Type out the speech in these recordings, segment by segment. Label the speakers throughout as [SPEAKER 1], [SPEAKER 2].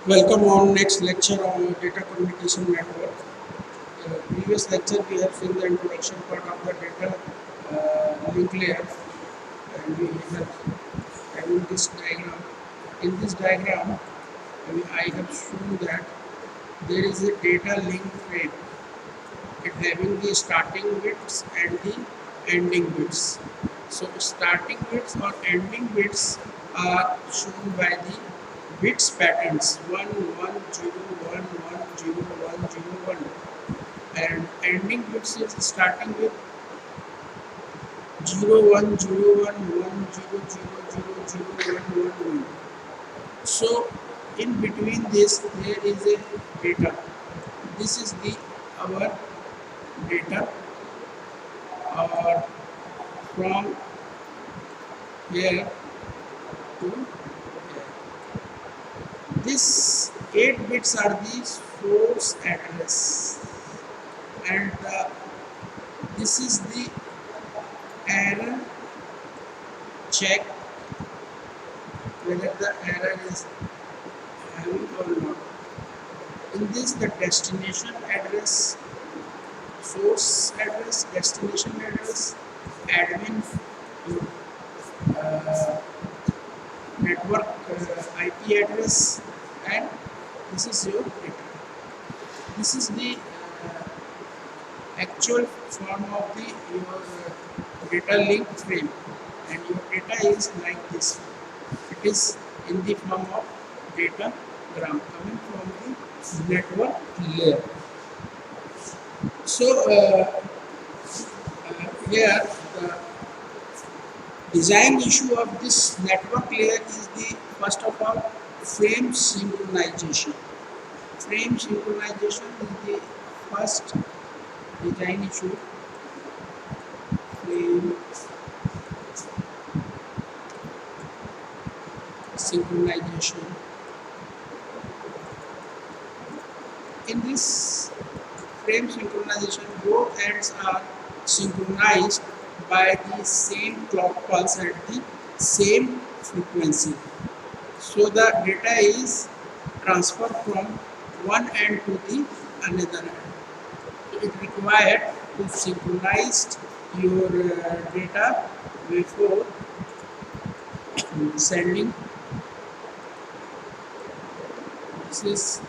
[SPEAKER 1] Welcome on next lecture on data communication network. Previous lecture we have seen the introduction part of the data link layer, and we have having this diagram. In this diagram, I have shown that there is a data link frame. It having the starting bits and the ending bits. So starting bits or ending bits are shown by the bits patterns 1 1 0 1 1 0 1 0 1, and ending bits is starting with 0 1 0 1 1 0 0 0 1 1. So in between this there is a data. This is the our data, or from here to here. This 8 bits are the source address, and this is the error check whether the error is having or not. In this, the destination address, source address, destination address, admin uh, network IP address, and this is your data. This is the actual form of the your data link frame, and your data is like this. It is in the form of datagram coming from the network layer. So here the design issue of this network layer is the first of all frame synchronization. Frame synchronization is the first design issue. Frame synchronization. In this frame synchronization, both ends are synchronized by the same clock pulse at the same frequency. So the data is transferred from one end to the another end. So it required to synchronize your data before sending. This is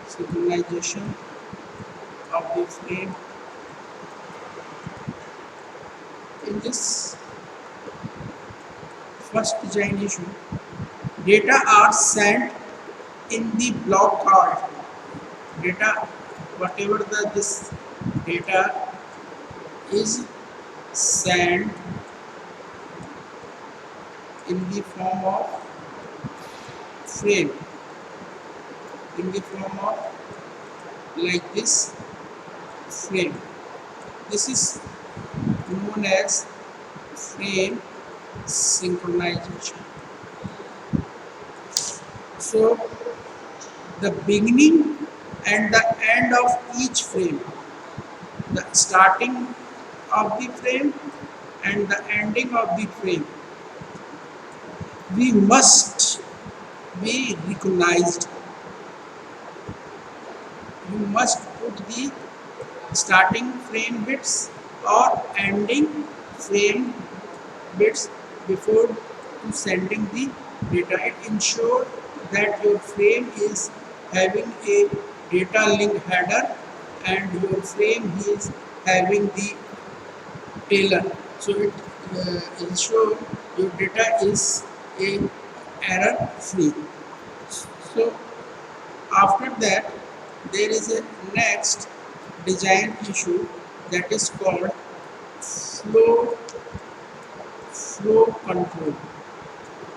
[SPEAKER 1] synchronization of the frame. In this first design issue, data are sent in the block called data. Whatever this data is sent in the form of frame, in the form of like this frame. This is known as frame synchronization. So the beginning and the end of each frame, the starting of the frame and the ending of the frame, we must be recognized. You must put the starting frame bits or ending frame bits before to sending the data. It ensures that your frame is having a data link header and your frame is having the tailer. So it ensures your data is a error free. So after that, there is a next design issue that is called flow control.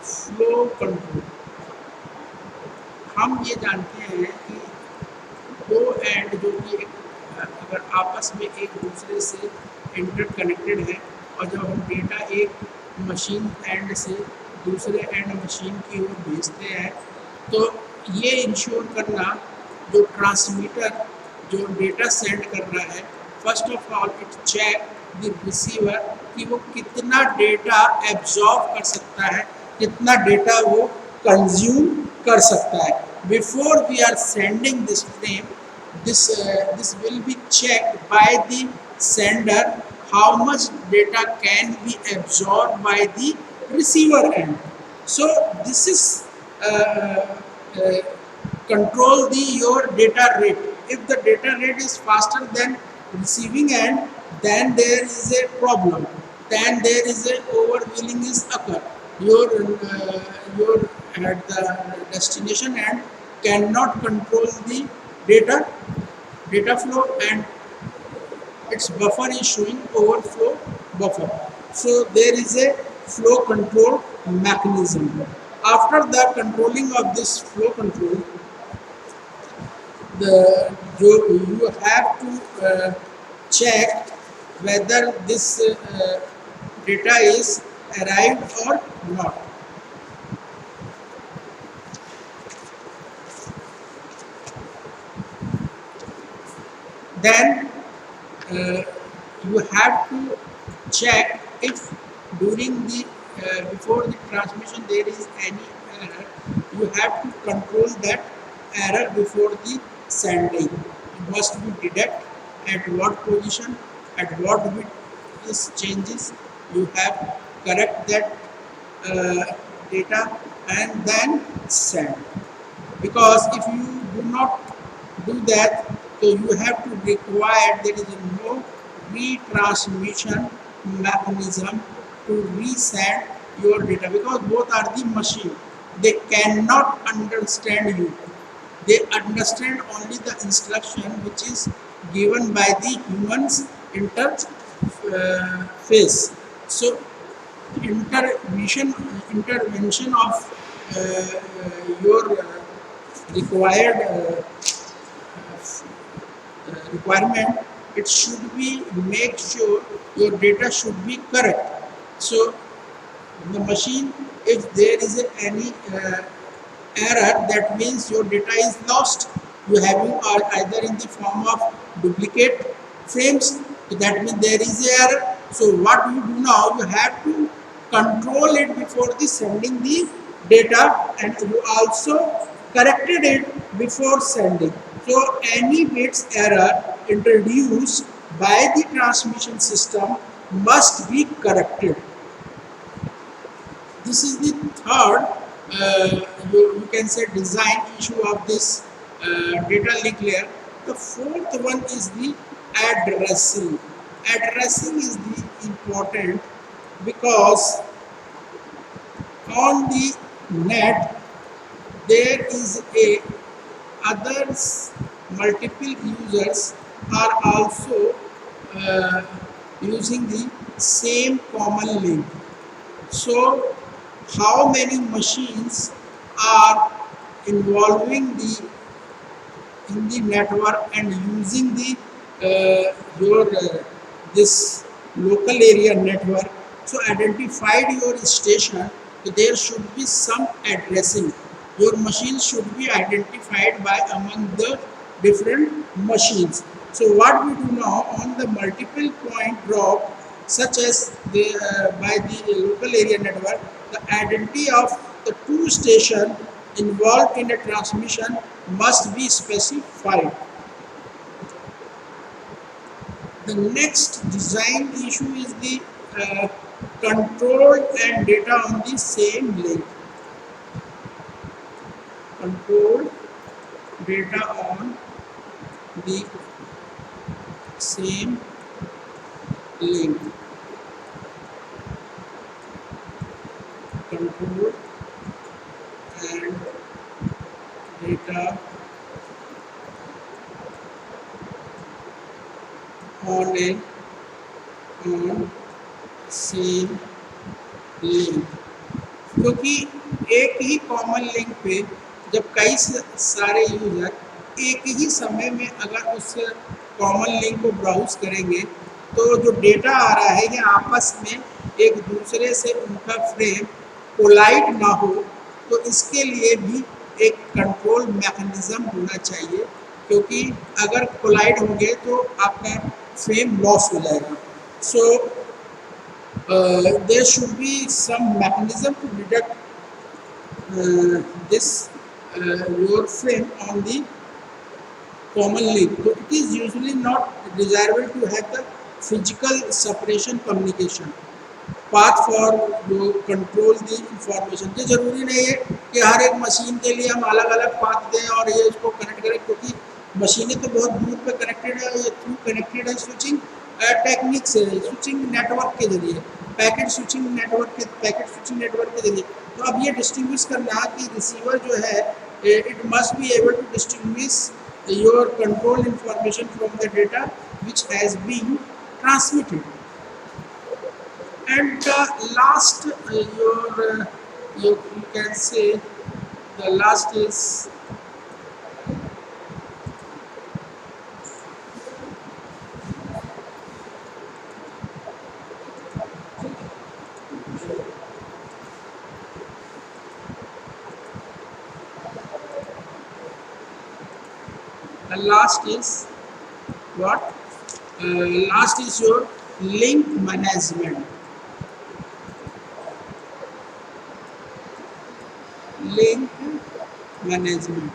[SPEAKER 1] Flow control. हम ये जानते हैं कि दो and जो कि अगर आपस में एक दूसरे से इंटरकनेक्टेड है, और जब हम डेटा एक मशीन एंड से दूसरे एंड मशीन की ओर भेजते हैं, तो ये इंश्योर करना जो ट्रांसमीटर जो डेटा सेंड कर रहा है, first of all it check the receiver कि वो कितना डेटा एब्जॉर्ब कर सकता है, कितना डेटा वो कंज्यूम कर सकता है। before we are sending this frame, this will be checked by the sender how much data can be absorbed by the receiver end. So this is uh, control the your data rate. If the data rate is faster than receiving end, then there is a problem. Then there is a overwhelming is occur. Your at the destination end cannot control the data flow, and its buffer is showing overflow buffer. So there is a flow control mechanism. After the controlling of this flow control, you have to check whether this data is arrived or not. Then you have to check if during the before the transmission there is any error. You have to control that error before the sending. You must be detect at what position, at what bit this changes. You have correct that data and then send. Because if you do not do that, so you have to require there is no retransmission mechanism to resend your data, because both are the machine. They cannot understand you. They understand only the instruction which is given by the humans interface. So intervention of your required requirement, it should be make sure your data should be correct. So the machine, if there is any error, that means your data is lost. You having either in the form of duplicate frames, so that means there is a error. So what you do now, you have to control it before the sending the data, and you also corrected it before sending. So any bits error introduced by the transmission system must be corrected. This is the third, you can say, design issue of this data link layer. The fourth one is the addressing. Addressing is the important, because on the net there is a others, multiple users are also using the same common link. So how many machines are involving the in the network and using the your this local area network? So identified your station, so there should be some addressing. Your machine should be identified by among the different machines. So what we do now, on the multiple point drop, such as the by the local area network, the identity of the two station involved in the transmission must be specified. The next design issue is the control and data on the same link. Control data on the same link. Control and data on a on same link, क्योंकि एक ही common link पे जब कई सारे user एक ही समय में अगर उस कॉमन लिंक को ब्राउज करेंगे, तो जो डेटा आ रहा है ये आपस में एक दूसरे से उनका फ्रेम कोलाइड ना हो, तो इसके लिए भी एक कंट्रोल मैकेनिज्म होना चाहिए, क्योंकि अगर कोलाइड होंगे तो आपका फ्रेम लॉस हो जाएगा. सो there should be some mechanism to detect this your frame on the common link. So it is usually not desirable to have the physical separation communication path for जो control दी information. ये जरूरी नहीं है कि हर एक machine के लिए हम अलग अलग पाथ दें और ये इसको कनेक्ट करें, क्योंकि मशीनें तो बहुत दूर पे कनेक्टेड है, ये थ्रू कनेक्टेड है स्विचिंग टेक्निक से, स्विचिंग नेटवर्क के जरिए, पैकेट स्विचिंग नेटवर्क के जरिए। तो अब ये डिस्टिंग्विश करना कि रिसीवर जो है it must be able to distinguish your control information from the data which has been transmitted. And last you can say the last is what? Last is your link management. Link management.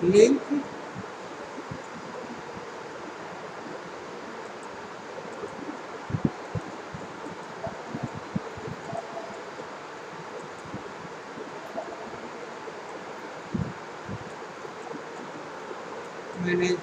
[SPEAKER 1] Link management.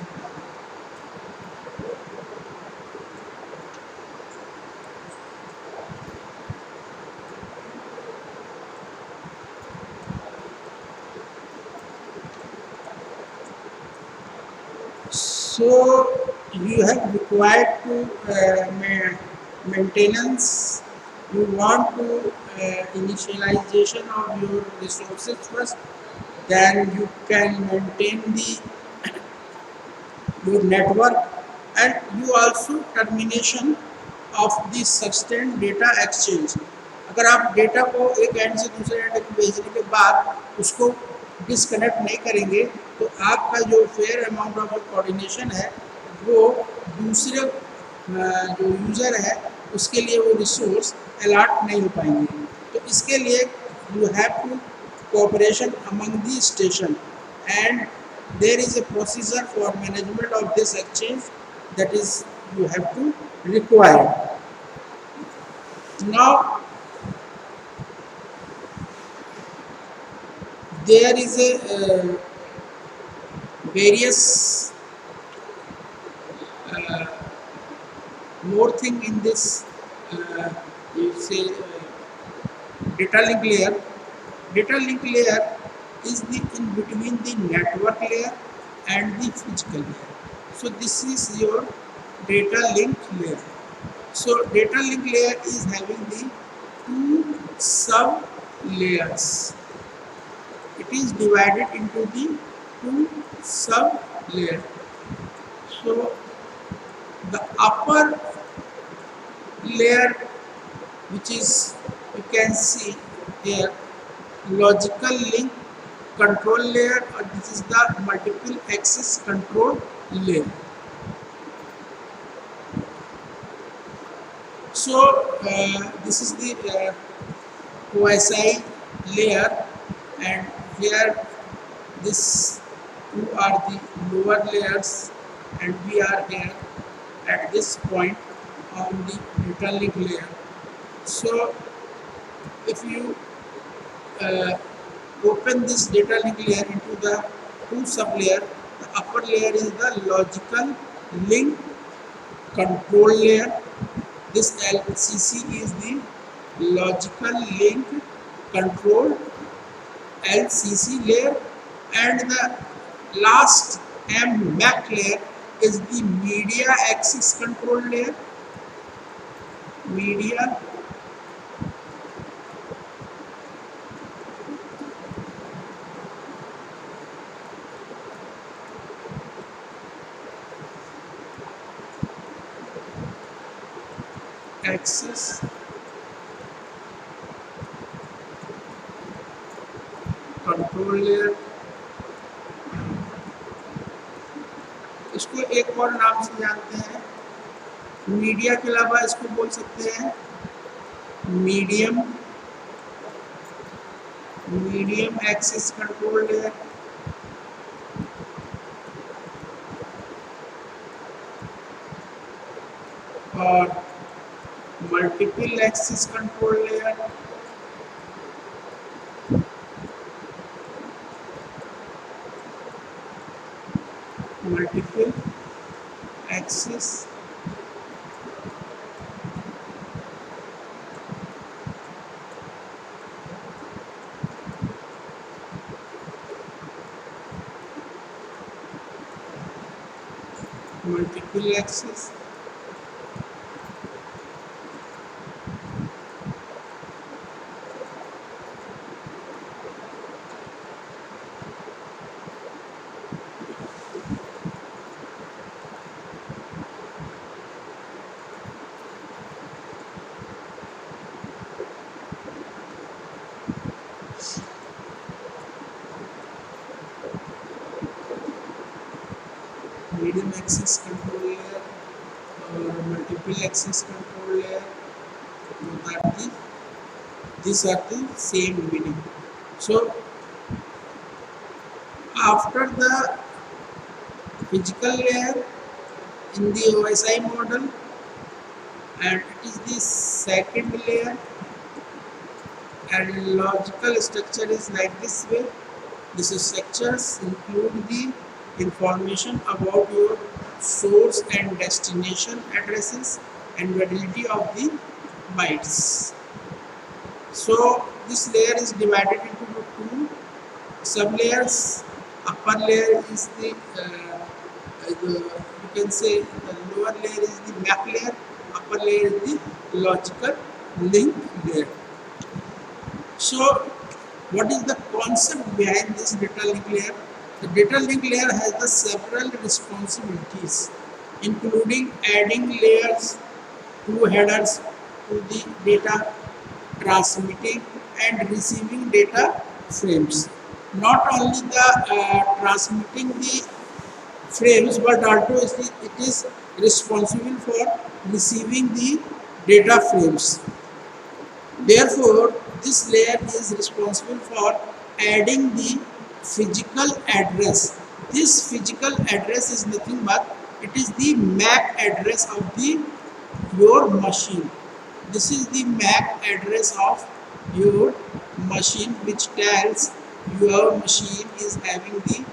[SPEAKER 1] So you have required to maintenance. You want to initialization of your resources first. Then you can maintain the your network, and you also termination of the sustained data exchange. अगर आप data को एक and से दूसरे and तक भेजने के बाद उसको डिसकनेक्ट नहीं करेंगे तो आपका जो फेयर अमाउंट ऑफ कोऑर्डिनेशन है वो दूसरे जो यूज़र है उसके लिए वो रिसोर्स अलॉट नहीं हो पाएंगे। तो इसके लिए you have to cooperation among the station, and there is a procedure for management of this exchange that is you have to require. Now there is a various more thing in this you say data link layer. Data link layer is the in between the network layer and the physical layer. So this is your data link layer. So data link layer is having the two sub layers. It is divided into the two sub layers. So the upper layer, which is you can see here, logical link control layer, or this is the multiple access control layer. So this is the OSI layer, and here this two are the lower layers, and we are here at this point on the data link layer. So if you open this data link layer into the two sub layer, the upper layer is the logical link control layer. This LCC is the logical link control LCC layer, and the last MAC layer is the media access control layer. Media access control layer. इसको एक और नाम से जानते हैं, media के अलावा इसको बोल सकते हैं medium medium access control layer, or multiple access control layer, multiple access multiple access. Medium access control layer or multiple access control layer, both are the these are the same meaning. So after the physical layer in the OSI model, and it is the second layer, and logical structure is like this way. These structures include the information about your source and destination addresses and validity of the bytes. So this layer is divided into two sublayers. Upper layer is you can say the lower layer is the map layer. Upper layer is the logical link layer. So what is the concept behind this data link layer? The data link layer has the several responsibilities, including adding layers to headers to the data, transmitting and receiving data frames. Not only the transmitting the frames, but also it is responsible for receiving the data frames. Therefore, this layer is responsible for adding the physical address. This physical address is nothing but it is the MAC address of the your machine. This is the MAC address of your machine, which tells your machine is having the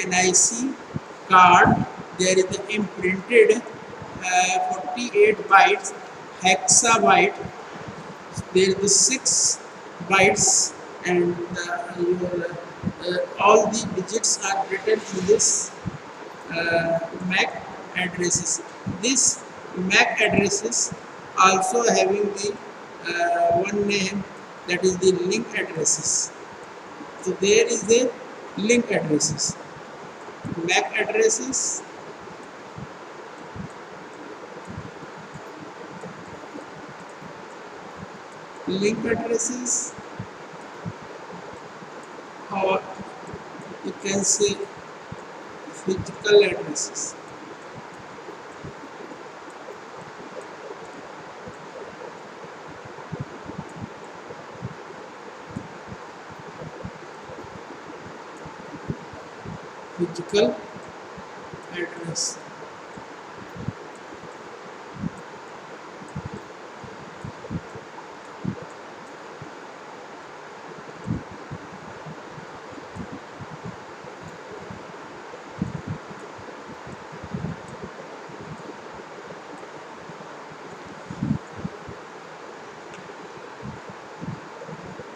[SPEAKER 1] NIC card. There is the imprinted 48 bytes hexabyte. There is the 6 bytes, and all the digits are written in this MAC addresses. This MAC addresses also having the one name, that is the link addresses. So there is the link addresses, MAC addresses, link addresses, or you can say physical addresses. Physical address.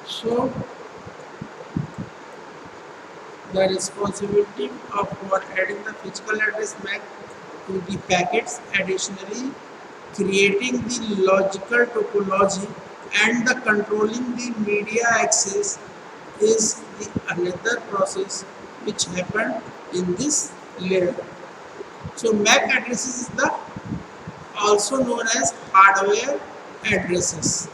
[SPEAKER 1] So the responsibility of for adding the physical address MAC to the packets, additionally creating the logical topology and the controlling the media access is the another process which happened in this layer. So MAC addresses is the also known as hardware addresses.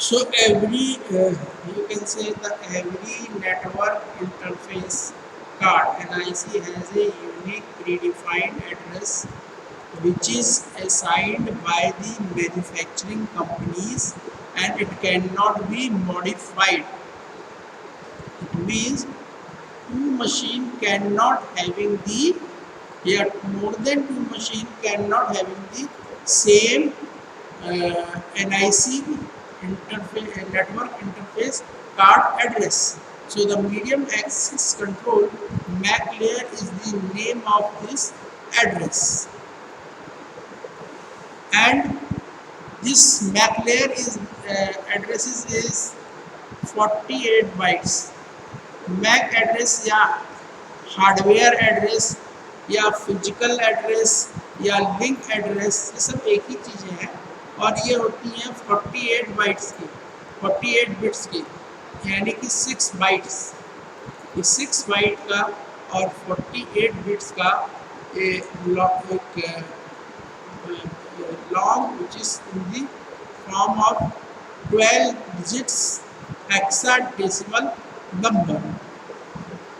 [SPEAKER 1] So every you can say that every network interface card NIC has a unique predefined address which is assigned by the manufacturing companies and it cannot be modified. It means two machine cannot having the yet more than two machine cannot having the same NIC interface network interface card address. So the medium access control MAC layer is the name of this address, and this MAC layer is addresses is 48 bytes. MAC address या hardware address या physical address या link address, ये सब एक ही चीज़ें हैं और ये होती हैं 48 बाइट्स की, 48 बिट्स की, यानी कि 6 बाइट्स। ये 6 बाइट का और 48 बिट्स का एक long which is in the form of 12 digits hexadecimal number.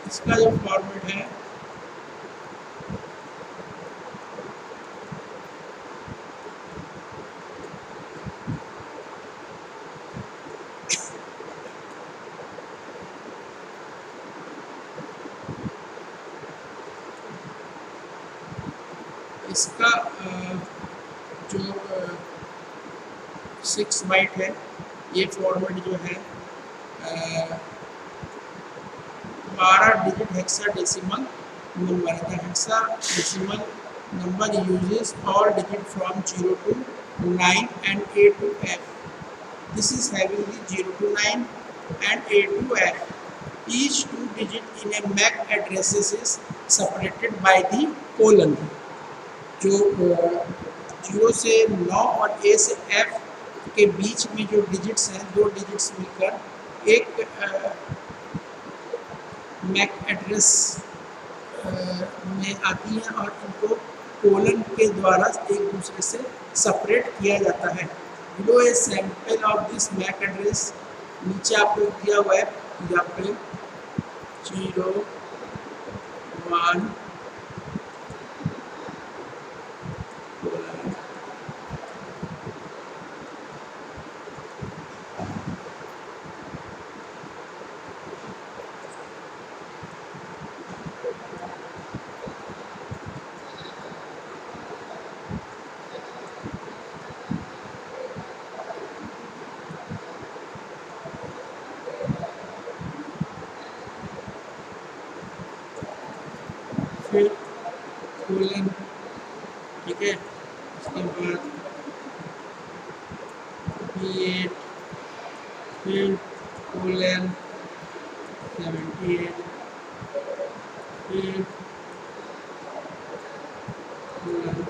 [SPEAKER 1] इसका जो फॉर्मेट है इसका जो 6 बाइट है, ये फॉर्मेट जो है 12 digit hexadecimal number. The hexadecimal number uses all digits from 0 to 9 and A to F. This is having the 0 to 9 and A to F. Each two digit in a MAC addresses is separated by the colon. जो 0 से 9 और A से F के बीच में जो digits हैं, दो digits मिलकर एक मैक एड्रेस में आती हैं और इनको कोलन के द्वारा एक दूसरे से सेपरेट किया जाता है। Below a sample of this MAC address, नीचे आपको दिया हुआ है यहाँ पे 0 1 फिर कोलन, ठीक है, उसके बाद B8, फिर कोलन 78, फिर colon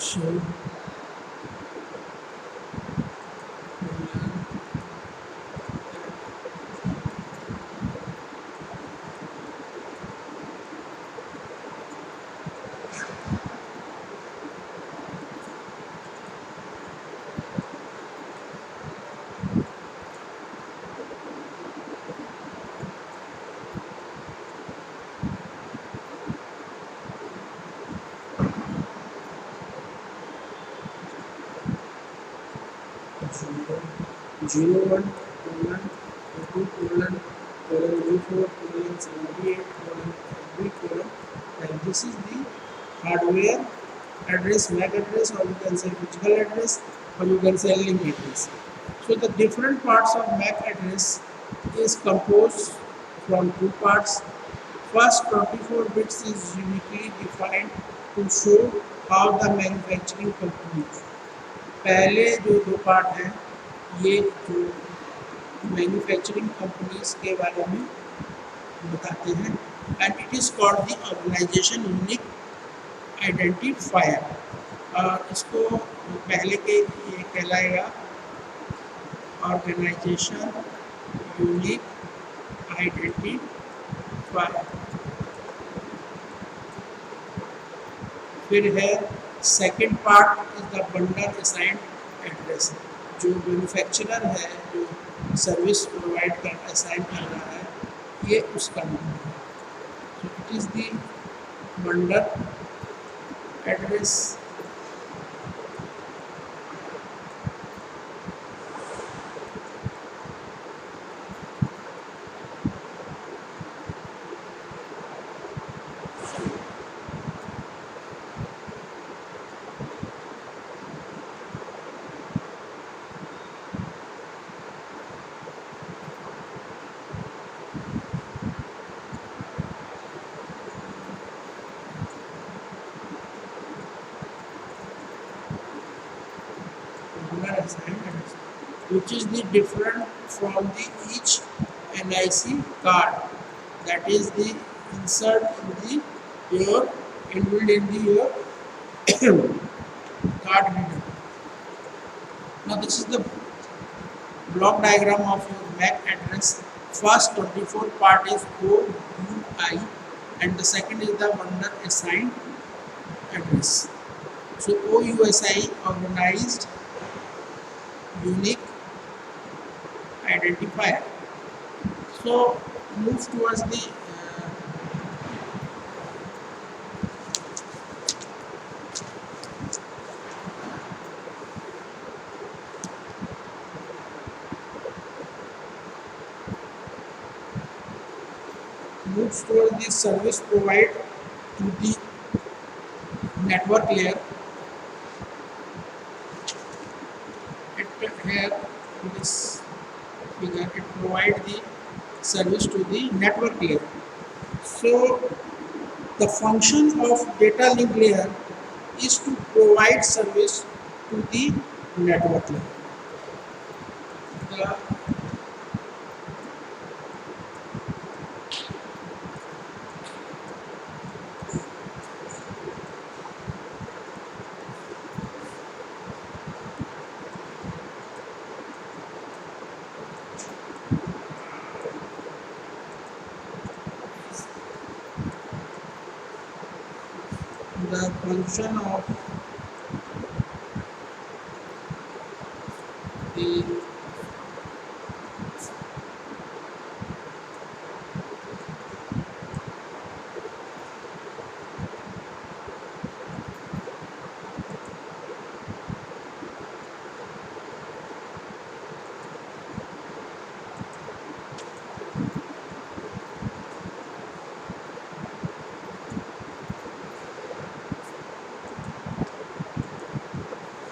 [SPEAKER 1] show zero 01 colon 2 colon colon 04 colon 78 colon 3 colon, and this is the hardware address, MAC address, or you can say physical address, or you can say link address. So the different parts of MAC address is composed from two parts. First 24 bits is uniquely defined to show how the manufacturing company, पहले जो दो part हैं ये जो manufacturing companies के बारे में बताते हैं। And it is called the organization unique identifier. इसको पहले के ये कहलाएगा ऑर्गेनाइजेशन यूनिक आइडेंटिफायर। फिर है second part is the bundle assigned address. जो मैन्युफैक्चरर है, जो सर्विस प्रोवाइड कर असाइन कर रहा है, ये उसका नाम है। So it is the bundle address. Bundle assigned address, which is the different from the each NIC card. That is the insert in the your inbuilt in the your card reader. Now this is the block diagram of your MAC address. First 24 part is OUI and the second is the bundle assigned address. So OUSI, organized unique identifier. So move towards the moves towards the service provided to the network layer. It here in this figure it provides the service to the network layer. So the function of data link layer is to provide service to the network layer. The the function of the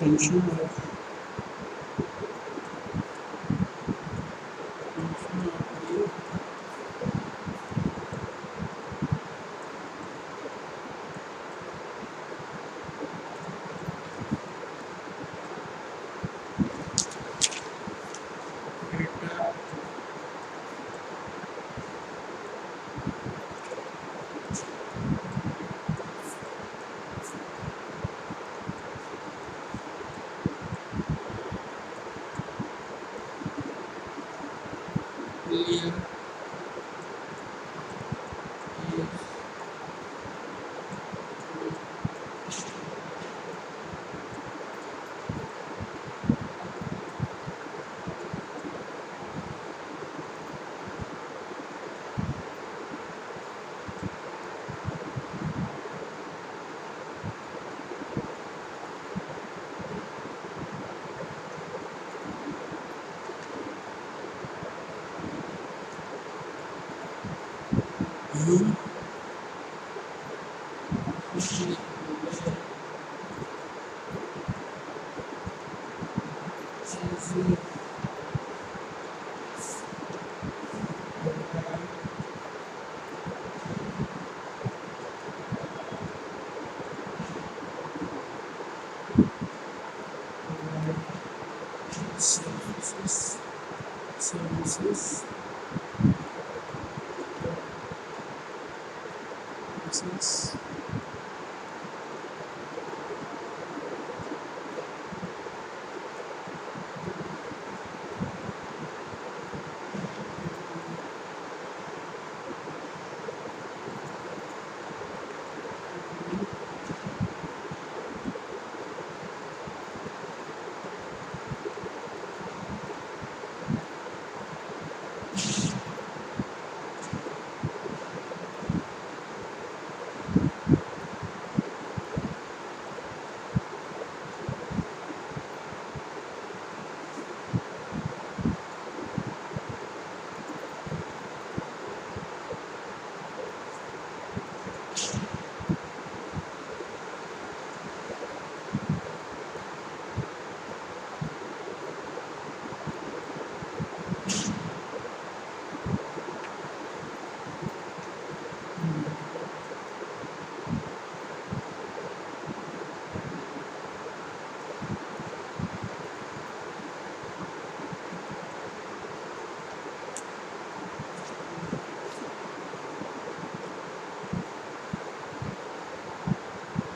[SPEAKER 1] function of data layer U is services, services, services.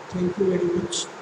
[SPEAKER 1] Thank you very much.